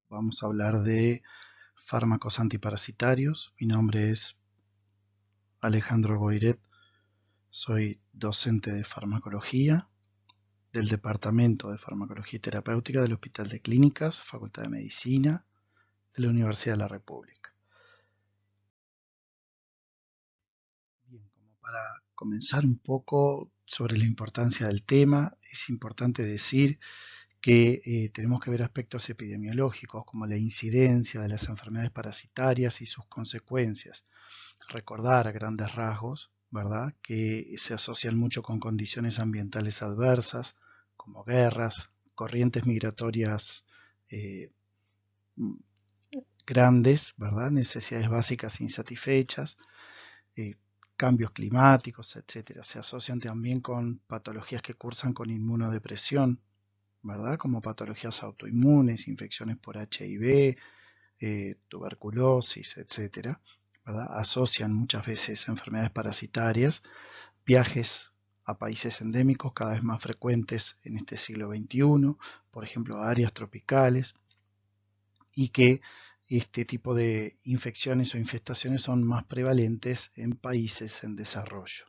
Vamos a hablar de fármacos antiparasitarios. Mi nombre es Alejandro Goiret, soy docente de farmacología del Departamento de Farmacología y Terapéutica del Hospital de Clínicas, Facultad de Medicina de la Universidad de la República. Bien, como para comenzar un poco sobre la importancia del tema, es importante decir que tenemos que ver aspectos epidemiológicos como la incidencia de las enfermedades parasitarias y sus consecuencias. Recordar a grandes rasgos, ¿verdad?, que se asocian mucho con condiciones ambientales adversas, como guerras, corrientes migratorias grandes, ¿verdad?, necesidades básicas insatisfechas, cambios climáticos, etcétera. Se asocian también con patologías que cursan con inmunodepresión, ¿verdad?, como patologías autoinmunes, infecciones por HIV, tuberculosis, etcétera, ¿verdad? Asocian muchas veces enfermedades parasitarias, viajes a países endémicos cada vez más frecuentes en este siglo XXI, por ejemplo, a áreas tropicales, y que este tipo de infecciones o infestaciones son más prevalentes en países en desarrollo.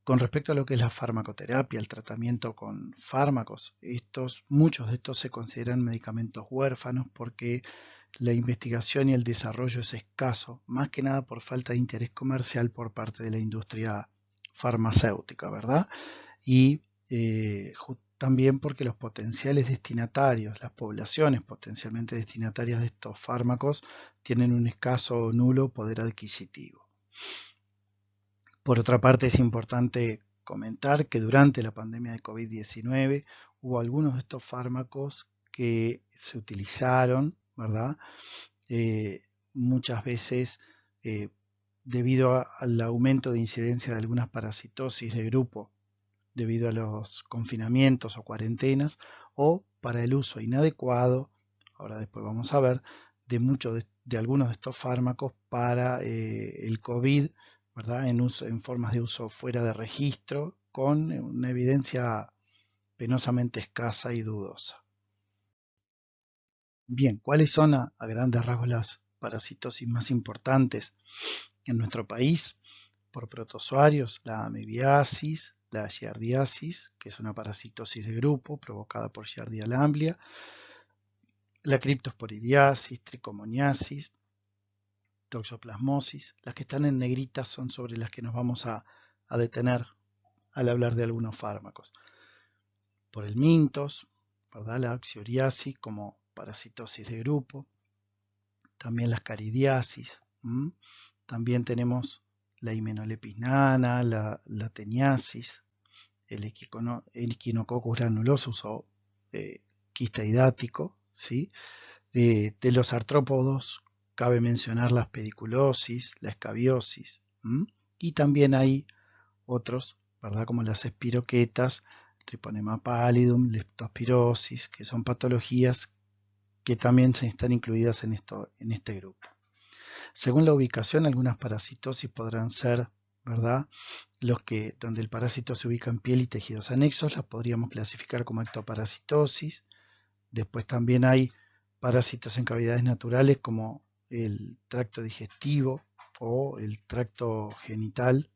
Con respecto a lo que es la farmacoterapia, el tratamiento con fármacos, muchos de estos se consideran medicamentos huérfanos porque la investigación y el desarrollo es escaso, más que nada por falta de interés comercial por parte de la industria farmacéutica, ¿verdad? Y también porque los potenciales destinatarios, las poblaciones potencialmente destinatarias de estos fármacos, tienen un escaso o nulo poder adquisitivo. Por otra parte, es importante comentar que durante la pandemia de COVID-19 hubo algunos de estos fármacos que se utilizaron, ¿verdad? Muchas veces debido al aumento de incidencia de algunas parasitosis de grupo debido a los confinamientos o cuarentenas, o para el uso inadecuado, ahora después vamos a ver, de algunos de estos fármacos para el COVID, ¿verdad?, en formas de uso fuera de registro, con una evidencia penosamente escasa y dudosa. Bien, ¿cuáles son a grandes rasgos las parasitosis más importantes en nuestro país? Por protozoarios, la amibiasis, la giardiasis, que es una parasitosis de grupo provocada por Giardia lamblia, la criptosporidiasis, tricomoniasis, toxoplasmosis. Las que están en negritas son sobre las que nos vamos a detener al hablar de algunos fármacos. Por el mintos, ¿verdad?, la oxioriasis como parasitosis de grupo, también las caridiasis, también tenemos la himenolepisnana, la teniasis, el Echinococcus granulosus o quista hidático, ¿sí? De los artrópodos cabe mencionar la pediculosis, la escabiosis, y también hay otros, ¿verdad?, como las espiroquetas, Treponema pallidum, leptospirosis, que son patologías que también están incluidas en este grupo. Según la ubicación, algunas parasitosis podrán ser, ¿verdad?, donde el parásito se ubica en piel y tejidos anexos, las podríamos clasificar como ectoparasitosis. Después también hay parásitos en cavidades naturales como el tracto digestivo o el tracto genital.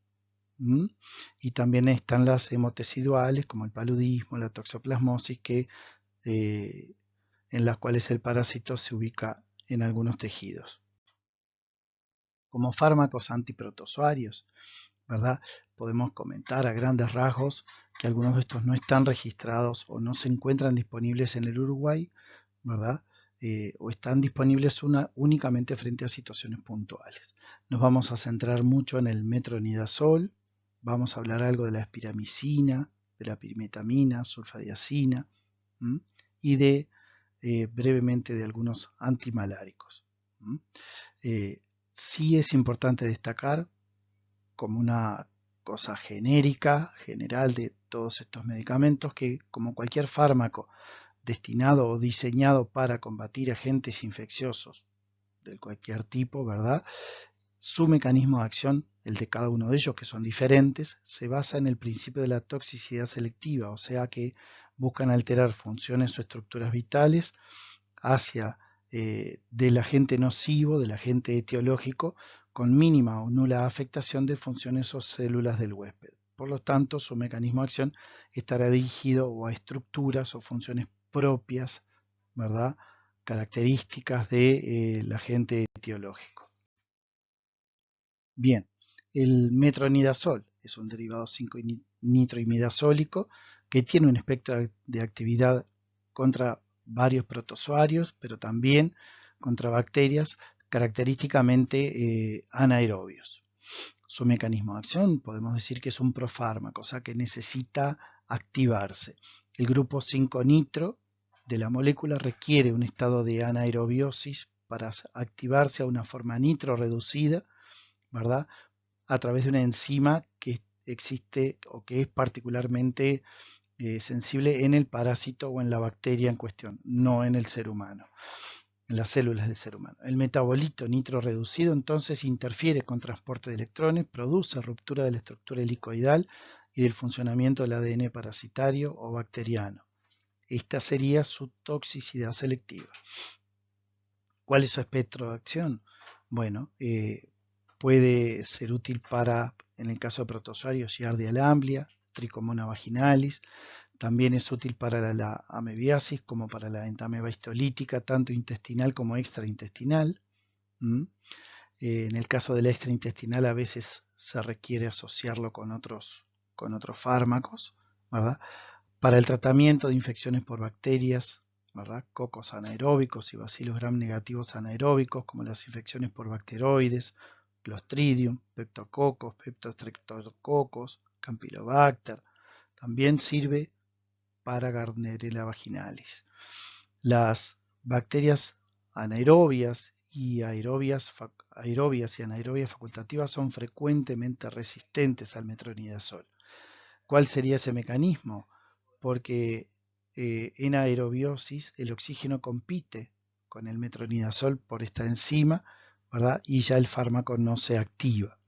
Y también están las hemoteciduales como el paludismo, la toxoplasmosis, en las cuales el parásito se ubica en algunos tejidos. Como fármacos antiprotozoarios, ¿verdad?, podemos comentar a grandes rasgos que algunos de estos no están registrados o no se encuentran disponibles en el Uruguay, ¿verdad?, o están disponibles únicamente frente a situaciones puntuales. Nos vamos a centrar mucho en el metronidazol, vamos a hablar algo de la espiramicina, de la pirimetamina, sulfadiazina, y brevemente de algunos antimaláricos. Sí es importante destacar como una cosa genérica, general de todos estos medicamentos, que como cualquier fármaco destinado o diseñado para combatir agentes infecciosos de cualquier tipo, ¿verdad?, su mecanismo de acción, el de cada uno de ellos, que son diferentes, se basa en el principio de la toxicidad selectiva, o sea que buscan alterar funciones o estructuras vitales hacia del agente nocivo, del agente etiológico, con mínima o nula afectación de funciones o células del huésped. Por lo tanto, su mecanismo de acción estará dirigido a estructuras o funciones propias, ¿verdad?, características del agente etiológico. Bien, el metronidazol es un derivado 5-nitroimidazólico que tiene un espectro de actividad contra varios protozoarios, pero también contra bacterias característicamente anaerobios. Su mecanismo de acción podemos decir que es un profármaco, o sea que necesita activarse. El grupo 5-nitro de la molécula requiere un estado de anaerobiosis para activarse a una forma nitro reducida, ¿verdad?, a través de una enzima que existe o que es particularmente sensible en el parásito o en la bacteria en cuestión, no en el ser humano, en las células del ser humano. El metabolito nitro reducido entonces interfiere con transporte de electrones, produce ruptura de la estructura helicoidal y del funcionamiento del ADN parasitario o bacteriano. Esta sería su toxicidad selectiva. ¿Cuál es su espectro de acción? Bueno, puede ser útil para, en el caso de protozoarios, Giardia lamblia, Trichomona vaginalis. También es útil para la amebiasis como para la entameba histolítica, tanto intestinal como extraintestinal. En el caso de la extraintestinal a veces se requiere asociarlo con otros fármacos, ¿verdad?, para el tratamiento de infecciones por bacterias, ¿verdad?, cocos anaeróbicos y bacillus gram negativos anaeróbicos, como las infecciones por bacteroides, Clostridium, Peptococos, Streptococos, Campylobacter. También sirve para Gardnerella vaginalis. Las bacterias anaerobias y anaerobias facultativas son frecuentemente resistentes al metronidazol. ¿Cuál sería ese mecanismo? Porque en aerobiosis el oxígeno compite con el metronidazol por esta enzima, ¿verdad?, y ya el fármaco no se activa.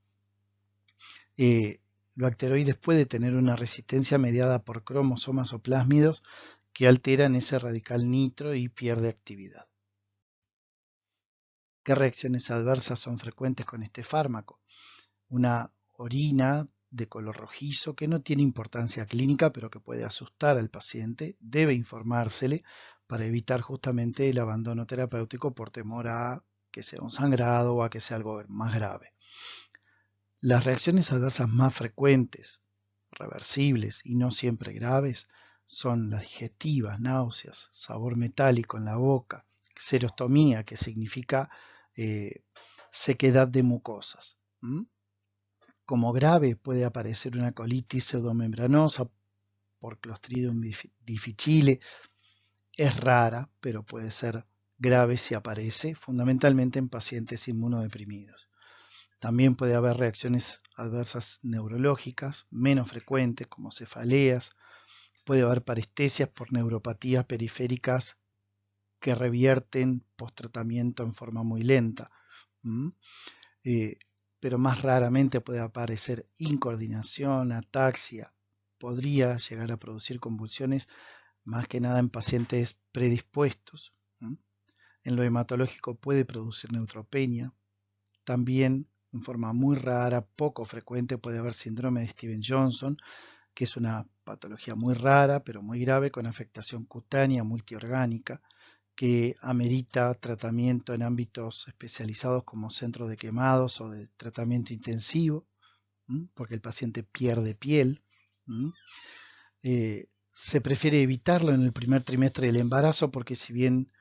El bacteroides puede tener una resistencia mediada por cromosomas o plásmidos que alteran ese radical nitro y pierde actividad. ¿Qué reacciones adversas son frecuentes con este fármaco? Una orina de color rojizo que no tiene importancia clínica pero que puede asustar al paciente, debe informársele para evitar justamente el abandono terapéutico por temor a que sea un sangrado o a que sea algo más grave. Las reacciones adversas más frecuentes, reversibles y no siempre graves son las digestivas, náuseas, sabor metálico en la boca, xerostomía, que significa sequedad de mucosas. Como grave puede aparecer una colitis pseudomembranosa por Clostridium difficile. Es rara, pero puede ser grave si aparece, fundamentalmente en pacientes inmunodeprimidos. También puede haber reacciones adversas neurológicas, menos frecuentes, como cefaleas. Puede haber parestesias por neuropatías periféricas que revierten post-tratamiento en forma muy lenta. Pero más raramente puede aparecer incoordinación, ataxia. Podría llegar a producir convulsiones, más que nada en pacientes predispuestos. En lo hematológico puede producir neutropenia. También, en forma muy rara, poco frecuente, puede haber síndrome de Stevens-Johnson, que es una patología muy rara, pero muy grave, con afectación cutánea multiorgánica, que amerita tratamiento en ámbitos especializados como centros de quemados o de tratamiento intensivo, porque el paciente pierde piel. Se prefiere evitarlo en el primer trimestre del embarazo porque si bien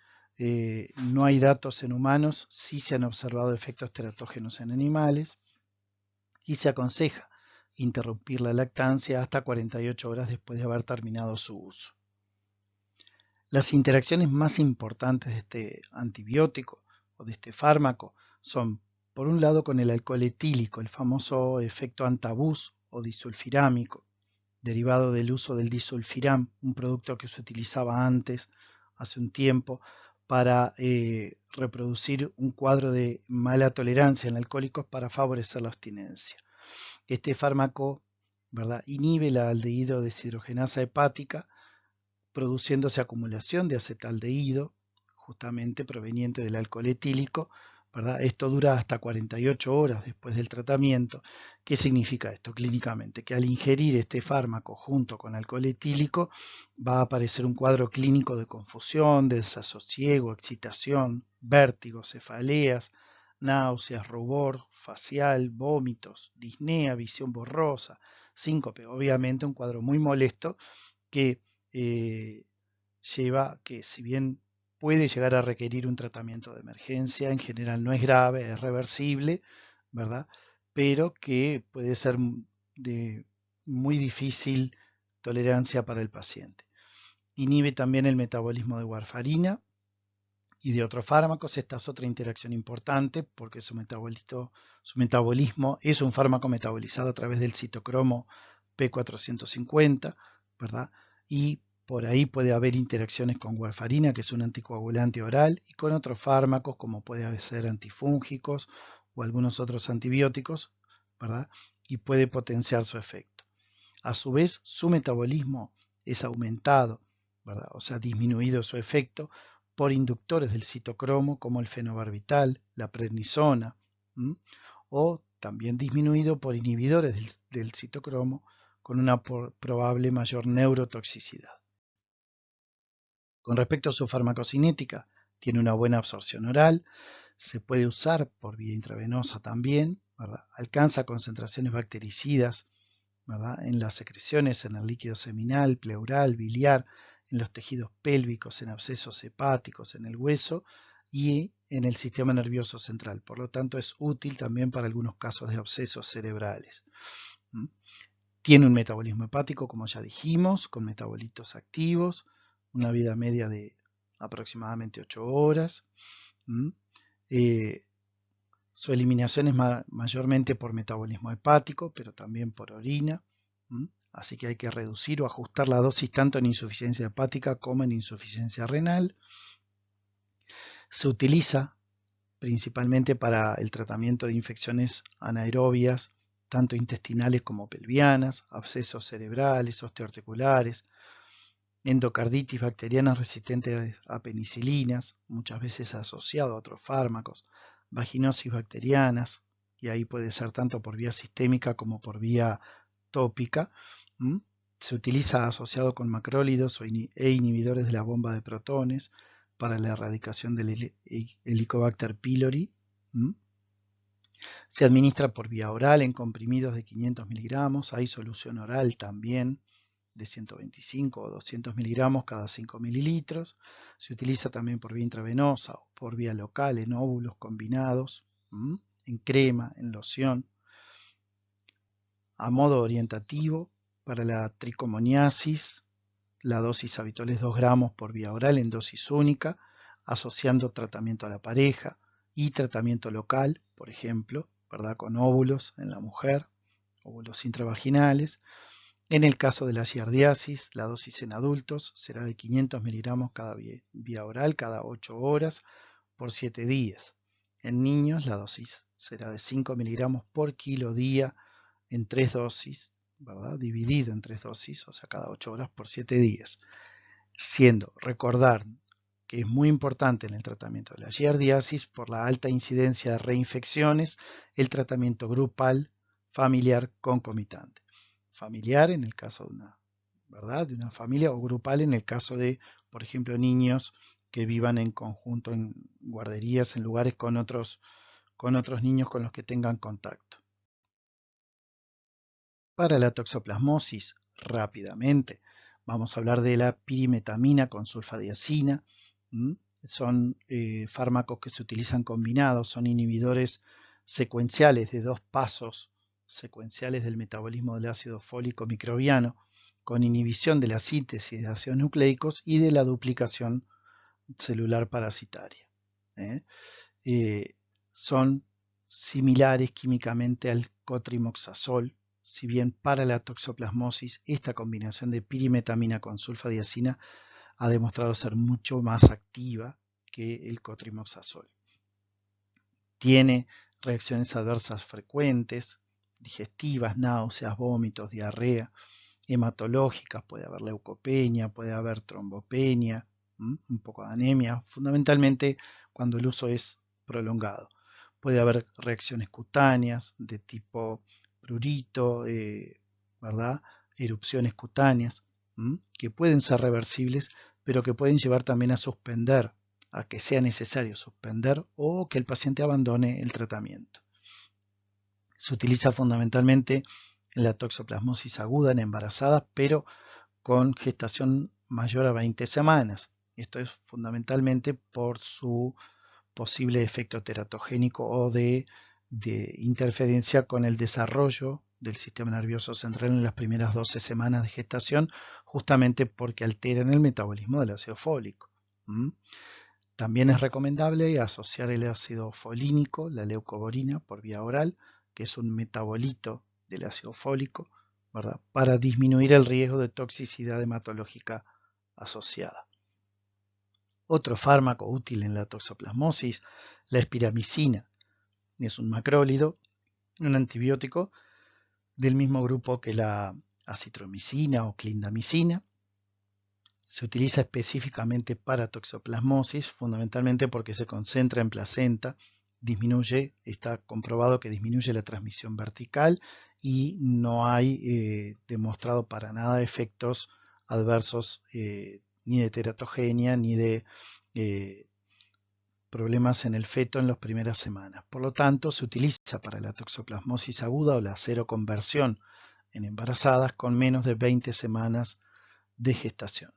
no hay datos en humanos, sí se han observado efectos teratógenos en animales y se aconseja interrumpir la lactancia hasta 48 horas después de haber terminado su uso. Las interacciones más importantes de este antibiótico o de este fármaco son, por un lado, con el alcohol etílico, el famoso efecto antabús o disulfirámico, derivado del uso del disulfiram, un producto que se utilizaba antes, hace un tiempo, para reproducir un cuadro de mala tolerancia en alcohólicos para favorecer la abstinencia. Este fármaco, ¿verdad?, inhibe la aldehído deshidrogenasa hepática, produciéndose acumulación de acetaldehído justamente proveniente del alcohol etílico, ¿verdad? Esto dura hasta 48 horas después del tratamiento. ¿Qué significa esto clínicamente? Que al ingerir este fármaco junto con alcohol etílico va a aparecer un cuadro clínico de confusión, de desasosiego, excitación, vértigos, cefaleas, náuseas, rubor facial, vómitos, disnea, visión borrosa, síncope. Obviamente un cuadro muy molesto que lleva que, si bien puede llegar a requerir un tratamiento de emergencia, en general no es grave, es reversible, ¿verdad? Pero que puede ser de muy difícil tolerancia para el paciente. Inhibe también el metabolismo de warfarina y de otros fármacos. Esta es otra interacción importante porque su metabolismo es un fármaco metabolizado a través del citocromo P450, ¿verdad? Y por ahí puede haber interacciones con warfarina, que es un anticoagulante oral, y con otros fármacos como puede ser antifúngicos o algunos otros antibióticos, ¿verdad? Y puede potenciar su efecto. A su vez, su metabolismo es aumentado, ¿verdad? O sea, disminuido su efecto por inductores del citocromo como el fenobarbital, la prednisona, o también disminuido por inhibidores del citocromo con una probable mayor neurotoxicidad. Con respecto a su farmacocinética, tiene una buena absorción oral, se puede usar por vía intravenosa también, ¿verdad? Alcanza concentraciones bactericidas, ¿verdad? En las secreciones, en el líquido seminal, pleural, biliar, en los tejidos pélvicos, en abscesos hepáticos, en el hueso y en el sistema nervioso central. Por lo tanto, es útil también para algunos casos de abscesos cerebrales. Tiene un metabolismo hepático, como ya dijimos, con metabolitos activos, una vida media de aproximadamente 8 horas. Su eliminación es mayormente por metabolismo hepático, pero también por orina. Así que hay que reducir o ajustar la dosis tanto en insuficiencia hepática como en insuficiencia renal. Se utiliza principalmente para el tratamiento de infecciones anaerobias, tanto intestinales como pelvianas, abscesos cerebrales, osteoarticulares, endocarditis bacterianas resistentes a penicilinas, muchas veces asociado a otros fármacos, vaginosis bacterianas, y ahí puede ser tanto por vía sistémica como por vía tópica. Se utiliza asociado con macrólidos e inhibidores de la bomba de protones para la erradicación del Helicobacter pylori. Se administra por vía oral en comprimidos de 500 miligramos. Hay solución oral también de 125 o 200 miligramos cada 5 mililitros. Se utiliza también por vía intravenosa o por vía local en óvulos combinados, en crema, en loción. A modo orientativo, para la tricomoniasis, la dosis habitual es 2 gramos por vía oral en dosis única, asociando tratamiento a la pareja y tratamiento local, por ejemplo, ¿verdad? Con óvulos en la mujer, óvulos intravaginales. En el caso de la giardiasis, la dosis en adultos será de 500 miligramos cada vía oral cada 8 horas por 7 días. En niños, la dosis será de 5 miligramos por kilo día en 3 dosis, ¿verdad? Dividido en 3 dosis, o sea, cada 8 horas por 7 días. Siendo, recordar que es muy importante en el tratamiento de la giardiasis por la alta incidencia de reinfecciones, el tratamiento grupal familiar concomitante. Familiar en el caso de una, ¿verdad? De una familia, o grupal en el caso de, por ejemplo, niños que vivan en conjunto en guarderías, en lugares con otros niños con los que tengan contacto. Para la toxoplasmosis, rápidamente, vamos a hablar de la pirimetamina con sulfadiazina. Son fármacos que se utilizan combinados, son inhibidores secuenciales de 2 pasos secuenciales del metabolismo del ácido fólico microbiano, con inhibición de la síntesis de ácidos nucleicos y de la duplicación celular parasitaria. Son similares químicamente al cotrimoxazol, si bien para la toxoplasmosis esta combinación de pirimetamina con sulfadiazina ha demostrado ser mucho más activa que el cotrimoxazol. Tiene reacciones adversas frecuentes, digestivas, náuseas, vómitos, diarrea, hematológicas, puede haber leucopenia, puede haber trombopenia, un poco de anemia, fundamentalmente cuando el uso es prolongado. Puede haber reacciones cutáneas de tipo prurito, ¿verdad? Erupciones cutáneas, que pueden ser reversibles, pero que pueden llevar también a suspender, a que sea necesario suspender o que el paciente abandone el tratamiento. Se utiliza fundamentalmente en la toxoplasmosis aguda en embarazadas, pero con gestación mayor a 20 semanas. Esto es fundamentalmente por su posible efecto teratogénico o de interferencia con el desarrollo del sistema nervioso central en las primeras 12 semanas de gestación, justamente porque alteran el metabolismo del ácido fólico. También es recomendable asociar el ácido folínico, la leucoborina, por vía oral, que es un metabolito del ácido fólico, ¿verdad?, para disminuir el riesgo de toxicidad hematológica asociada. Otro fármaco útil en la toxoplasmosis, la espiramicina, es un macrólido, un antibiótico del mismo grupo que la acitromicina o clindamicina. Se utiliza específicamente para toxoplasmosis, fundamentalmente porque se concentra en placenta, está comprobado que disminuye la transmisión vertical y no hay demostrado para nada efectos adversos ni de teratogenia ni de problemas en el feto en las primeras semanas. Por lo tanto, se utiliza para la toxoplasmosis aguda o la seroconversión en embarazadas con menos de 20 semanas de gestación.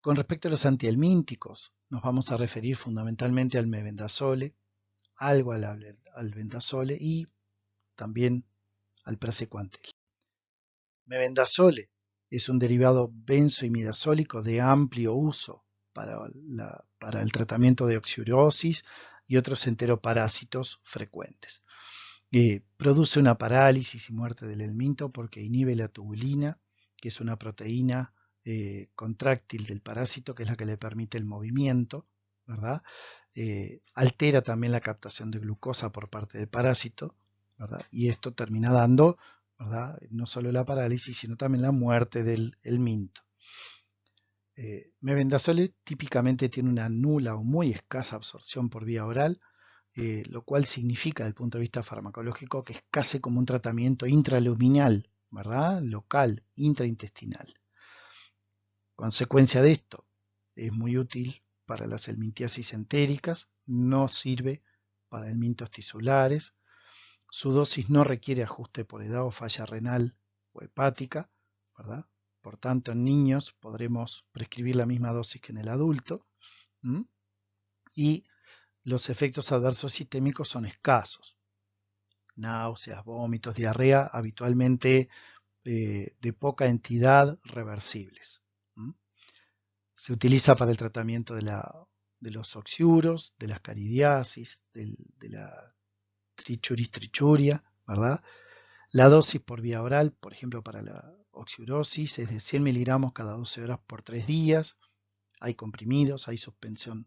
Con respecto a los antihelmínticos, nos vamos a referir fundamentalmente al mebendazole, algo al albendazole y también al praziquantel. Mebendazole es un derivado benzoimidazólico de amplio uso para el tratamiento de oxiurosis y otros enteroparásitos frecuentes. Produce una parálisis y muerte del helminto porque inhibe la tubulina, que es una proteína contráctil del parásito, que es la que le permite el movimiento, ¿verdad? Altera también la captación de glucosa por parte del parásito, ¿verdad? Y esto termina dando, ¿verdad?, no solo la parálisis, sino también la muerte del helminto. Mebendazole típicamente tiene una nula o muy escasa absorción por vía oral, lo cual significa desde el punto de vista farmacológico que es casi como un tratamiento intraluminal, ¿verdad?, local, intraintestinal. Consecuencia de esto, es muy útil para las helmintiasis entéricas, no sirve para helmintos tisulares, su dosis no requiere ajuste por edad o falla renal o hepática, ¿verdad? Por tanto, en niños podremos prescribir la misma dosis que en el adulto, y los efectos adversos sistémicos son escasos. Náuseas, vómitos, diarrea, habitualmente de poca entidad, reversibles. Se utiliza para el tratamiento de los oxiuros, de las caridiasis, de la trichuria, ¿verdad? La dosis por vía oral, por ejemplo, para la oxiurosis, es de 100 miligramos cada 12 horas por 3 días. Hay comprimidos, hay suspensión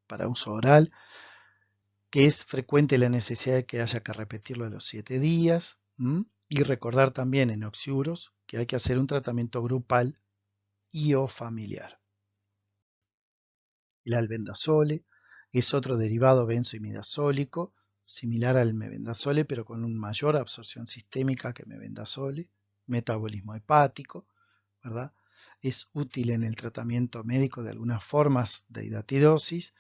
para uso oral, que es frecuente la necesidad de que haya que repetirlo a los 7 días. Y recordar también en oxiuros que hay que hacer un tratamiento grupal y o familiar. El albendazole es otro derivado benzoimidazólico, similar al mebendazole, pero con una mayor absorción sistémica que mebendazole, metabolismo hepático, ¿verdad? Es útil en el tratamiento médico de algunas formas de hidatidosis,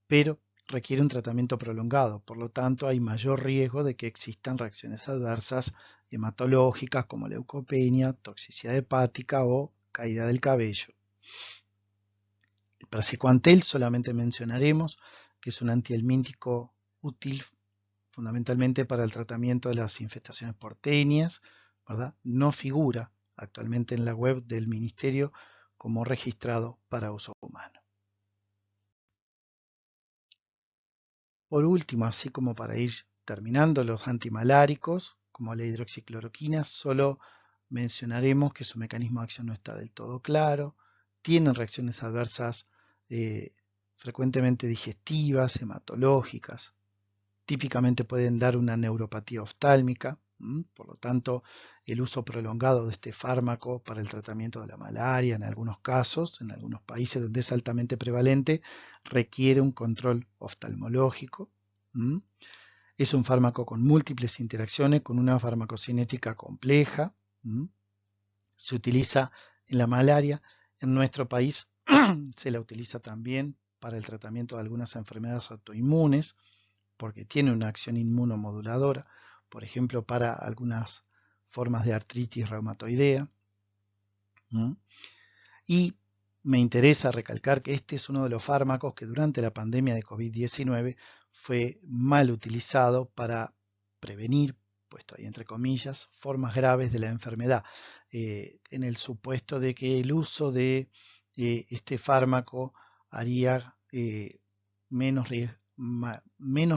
pero requiere un tratamiento prolongado, por lo tanto hay mayor riesgo de que existan reacciones adversas hematológicas como leucopenia, toxicidad hepática o caída del cabello. El praziquantel solamente mencionaremos que es un antihelmíntico útil fundamentalmente para el tratamiento de las infestaciones por tenias, ¿verdad? No figura actualmente en la web del Ministerio como registrado para uso humano. Por último, así como para ir terminando, los antimaláricos, como la hidroxicloroquina, solo mencionaremos que su mecanismo de acción no está del todo claro, tienen reacciones adversas frecuentemente digestivas, hematológicas, típicamente pueden dar una neuropatía oftálmica, Por lo tanto, el uso prolongado de este fármaco para el tratamiento de la malaria, en algunos casos, en algunos países donde es altamente prevalente, requiere un control oftalmológico. Es un fármaco con múltiples interacciones, con una farmacocinética compleja. Se utiliza en la malaria. En nuestro país se la utiliza también para el tratamiento de algunas enfermedades autoinmunes, porque tiene una acción inmunomoduladora, por ejemplo, para algunas formas de artritis reumatoidea. Y me interesa recalcar que este es uno de los fármacos que durante la pandemia de COVID-19 fue mal utilizado para prevenir, puesto ahí entre comillas, formas graves de la enfermedad, en el supuesto de que el uso de este fármaco haría menos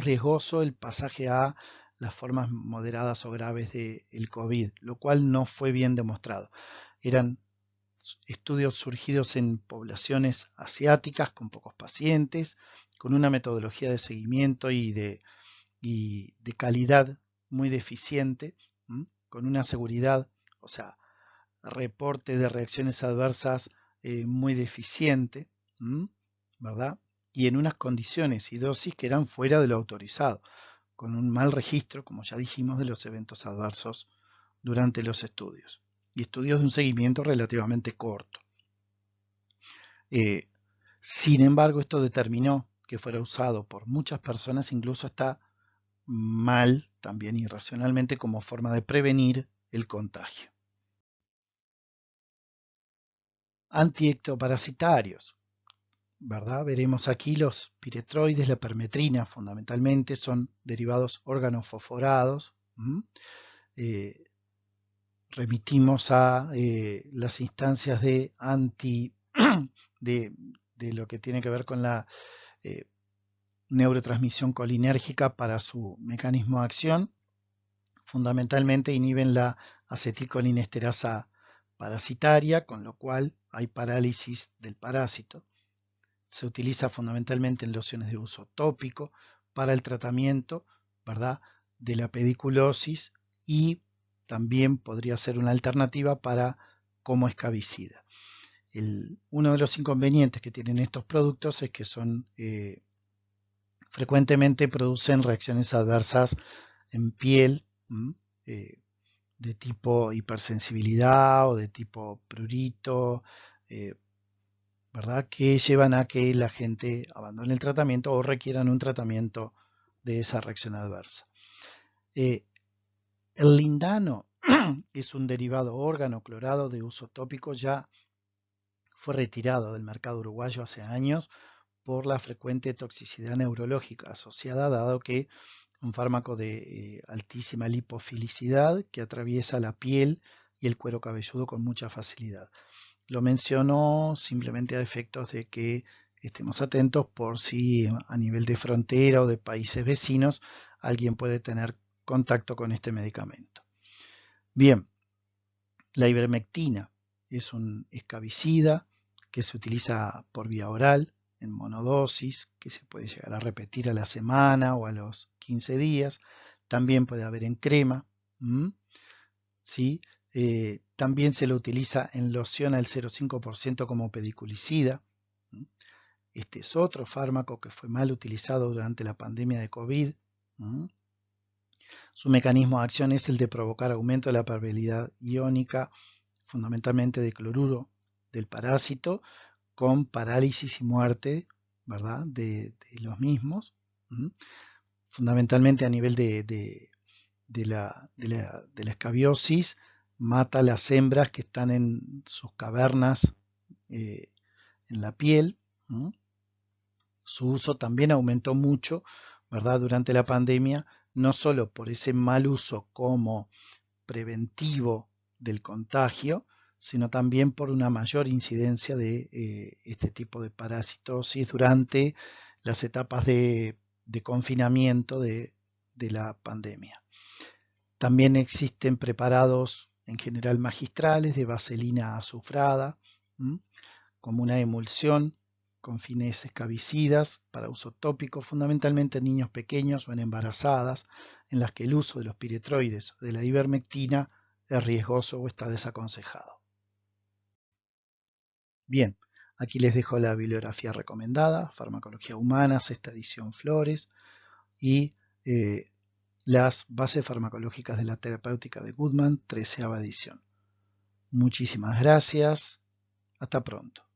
riesgoso el pasaje a las formas moderadas o graves del COVID, lo cual no fue bien demostrado. Eran estudios surgidos en poblaciones asiáticas con pocos pacientes, con una metodología de seguimiento y de calidad muy deficiente, con una seguridad, o sea, reporte de reacciones adversas muy deficiente, ¿verdad? Y en unas condiciones y dosis que eran fuera de lo autorizado, con un mal registro, como ya dijimos, de los eventos adversos durante los estudios, y estudios de un seguimiento relativamente corto. Sin embargo, esto determinó que fuera usado por muchas personas, incluso hasta mal, también irracionalmente, como forma de prevenir el contagio. Antiectoparasitarios, ¿verdad? Veremos aquí los piretroides, la permetrina fundamentalmente, son derivados organofosforados. Remitimos a las instancias de de lo que tiene que ver con la neurotransmisión colinérgica para su mecanismo de acción. Fundamentalmente inhiben la acetilcolinesterasa parasitaria, con lo cual hay parálisis del parásito. Se utiliza fundamentalmente en lociones de uso tópico para el tratamiento, ¿verdad?, de la pediculosis, y también podría ser una alternativa para como escabicida. Uno de los inconvenientes que tienen estos productos es que son frecuentemente producen reacciones adversas en piel, de tipo hipersensibilidad o de tipo prurito, ¿verdad?, que llevan a que la gente abandone el tratamiento o requieran un tratamiento de esa reacción adversa. El lindano es un derivado organoclorado de uso tópico, ya fue retirado del mercado uruguayo hace años por la frecuente toxicidad neurológica asociada, dado que un fármaco de altísima lipofilicidad que atraviesa la piel y el cuero cabelludo con mucha facilidad. Lo menciono simplemente a efectos de que estemos atentos por si a nivel de frontera o de países vecinos alguien puede tener contacto con este medicamento. Bien, la ivermectina es un escabicida que se utiliza por vía oral en monodosis, que se puede llegar a repetir a la semana o a los 15 días. También puede haber en crema. ¿Sí? También se lo utiliza en loción al 0,5% como pediculicida. Este es otro fármaco que fue mal utilizado durante la pandemia de COVID. Su mecanismo de acción es el de provocar aumento de la permeabilidad iónica, fundamentalmente de cloruro del parásito, con parálisis y muerte, ¿verdad?, de los mismos, fundamentalmente a nivel de la escabiosis. Mata las hembras que están en sus cavernas en la piel. Su uso también aumentó mucho, ¿verdad?, durante la pandemia, no solo por ese mal uso como preventivo del contagio, sino también por una mayor incidencia de este tipo de parasitosis durante las etapas de confinamiento de la pandemia. También existen preparados en general magistrales de vaselina azufrada, como una emulsión con fines escabicidas para uso tópico, fundamentalmente en niños pequeños o en embarazadas, en las que el uso de los piretroides o de la ivermectina es riesgoso o está desaconsejado. Bien, aquí les dejo la bibliografía recomendada, Farmacología Humana, sexta edición Flores, y las bases farmacológicas de la terapéutica de Goodman, 13ª edición. Muchísimas gracias. Hasta pronto.